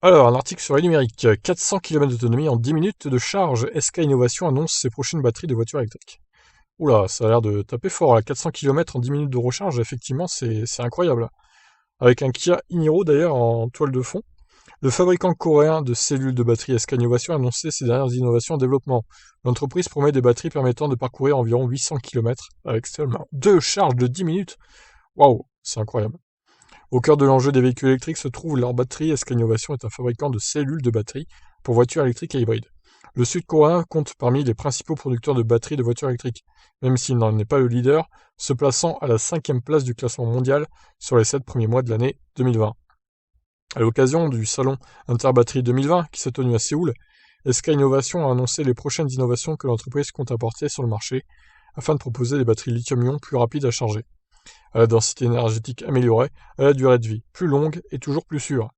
Alors, un article sur les numériques. 400 km d'autonomie en 10 minutes de charge. SK Innovation annonce ses prochaines batteries de voitures électriques. Oula, ça a l'air de taper fort là. 400 km en 10 minutes de recharge, effectivement, c'est incroyable. Avec un Kia e-Niro d'ailleurs en toile de fond. Le fabricant coréen de cellules de batterie SK Innovation a annoncé ses dernières innovations en développement. L'entreprise promet des batteries permettant de parcourir environ 800 km avec seulement deux charges de 10 minutes. Waouh, c'est incroyable. Au cœur de l'enjeu des véhicules électriques se trouve leur batterie. SK Innovation est un fabricant de cellules de batterie pour voitures électriques et hybrides. Le Sud-Coréen compte parmi les principaux producteurs de batteries de voitures électriques, même s'il n'en est pas le leader, se plaçant à la 5e place du classement mondial sur les 7 premiers mois de l'année 2020. À l'occasion du salon Interbatterie 2020 qui s'est tenu à Séoul, SK Innovation a annoncé les prochaines innovations que l'entreprise compte apporter sur le marché afin de proposer des batteries lithium-ion plus rapides à charger, à la densité énergétique améliorée, à la durée de vie plus longue et toujours plus sûre.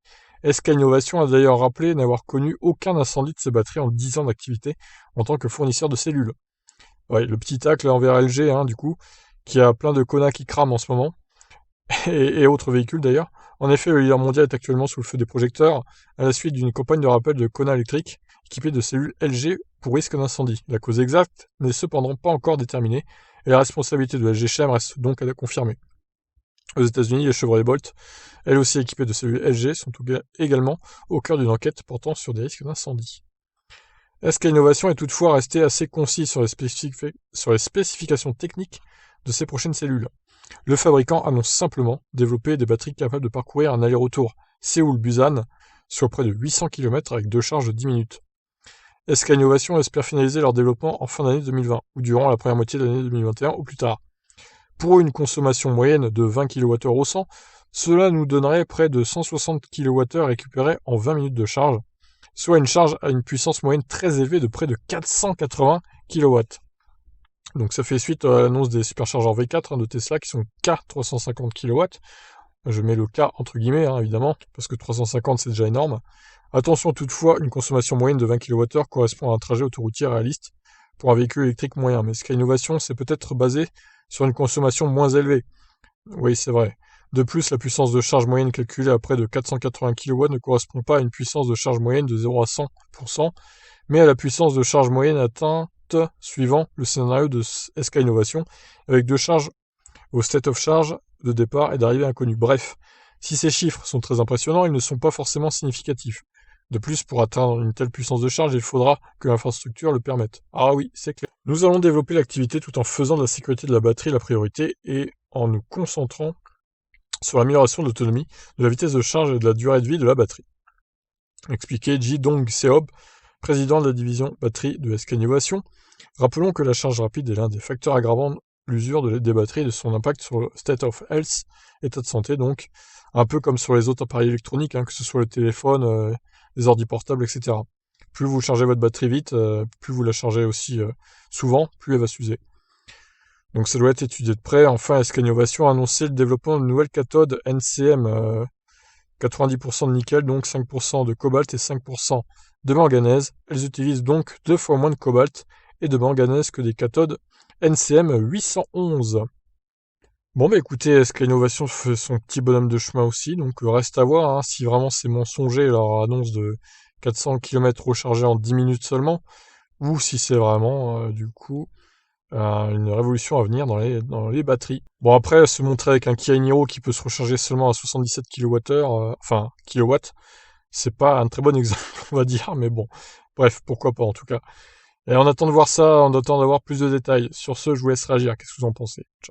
SK Innovation a d'ailleurs rappelé n'avoir connu aucun incendie de ses batteries en 10 ans d'activité en tant que fournisseur de cellules. Ouais, le petit tacle envers LG, du coup, qui a plein de Kona qui crament en ce moment, et autres véhicules d'ailleurs. En effet, le leader mondial est actuellement sous le feu des projecteurs à la suite d'une campagne de rappel de Kona électrique équipée de cellules LG pour risque d'incendie. La cause exacte n'est cependant pas encore déterminée et la responsabilité de LG Chem reste donc à confirmer. Aux États-Unis, les Chevrolet Bolt, elles aussi équipées de cellules LG, sont également au cœur d'une enquête portant sur des risques d'incendie. SK Innovation est toutefois resté assez concis sur les spécifications techniques de ses prochaines cellules. Le fabricant annonce simplement développer des batteries capables de parcourir un aller-retour Séoul-Busan sur près de 800 km avec deux charges de 10 minutes. SK Innovation espère finaliser leur développement en fin d'année 2020 ou durant la première moitié de l'année 2021 ou plus tard. Pour une consommation moyenne de 20 kWh au 100, cela nous donnerait près de 160 kWh récupérés en 20 minutes de charge, soit une charge à une puissance moyenne très élevée de près de 480 kW. Donc ça fait suite à l'annonce des superchargeurs V4 de Tesla qui sont K 350 kW. Je mets le K entre guillemets, évidemment, parce que 350 c'est déjà énorme. Attention toutefois, une consommation moyenne de 20 kWh correspond à un trajet autoroutier réaliste pour un véhicule électrique moyen. Mais Sky Innovation, c'est peut-être basé sur une consommation moins élevée. Oui, c'est vrai. De plus, la puissance de charge moyenne calculée à près de 480 kW ne correspond pas à une puissance de charge moyenne de 0 à 100%, mais à la puissance de charge moyenne atteinte suivant le scénario de SK Innovation, avec deux charges au state of charge de départ et d'arrivée inconnue. Bref, si ces chiffres sont très impressionnants, ils ne sont pas forcément significatifs. De plus, pour atteindre une telle puissance de charge, il faudra que l'infrastructure le permette. Ah oui, c'est clair. Nous allons développer l'activité tout en faisant de la sécurité de la batterie la priorité et en nous concentrant sur l'amélioration de l'autonomie, de la vitesse de charge et de la durée de vie de la batterie. Expliquait Ji Dong-seob, président de la division batterie de SK Innovation. Rappelons que la charge rapide est l'un des facteurs aggravant de l'usure des batteries et de son impact sur le state of health, état de santé donc, un peu comme sur les autres appareils électroniques, que ce soit le téléphone, les ordi portables, etc. Plus vous chargez votre batterie vite, plus vous la chargez aussi souvent, plus elle va s'user. Donc ça doit être étudié de près. Enfin, SK Innovation a annoncé le développement de nouvelles cathodes NCM, 90% de nickel, donc 5% de cobalt et 5% de manganèse. Elles utilisent donc 2 fois moins de cobalt et de manganèse que des cathodes NCM 811. Bon bah écoutez, SK Innovation fait son petit bonhomme de chemin aussi, donc reste à voir si vraiment c'est mensonger leur annonce de 400 km rechargés en 10 minutes seulement, ou si c'est vraiment du coup une révolution à venir dans les batteries. Bon après, se montrer avec un Kia Niro qui peut se recharger seulement à 77 kWh, kilowatts, c'est pas un très bon exemple, on va dire, mais bon, bref, pourquoi pas en tout cas. Et on attend de voir ça, on attend d'avoir plus de détails. Sur ce, je vous laisse réagir, qu'est-ce que vous en pensez? Ciao.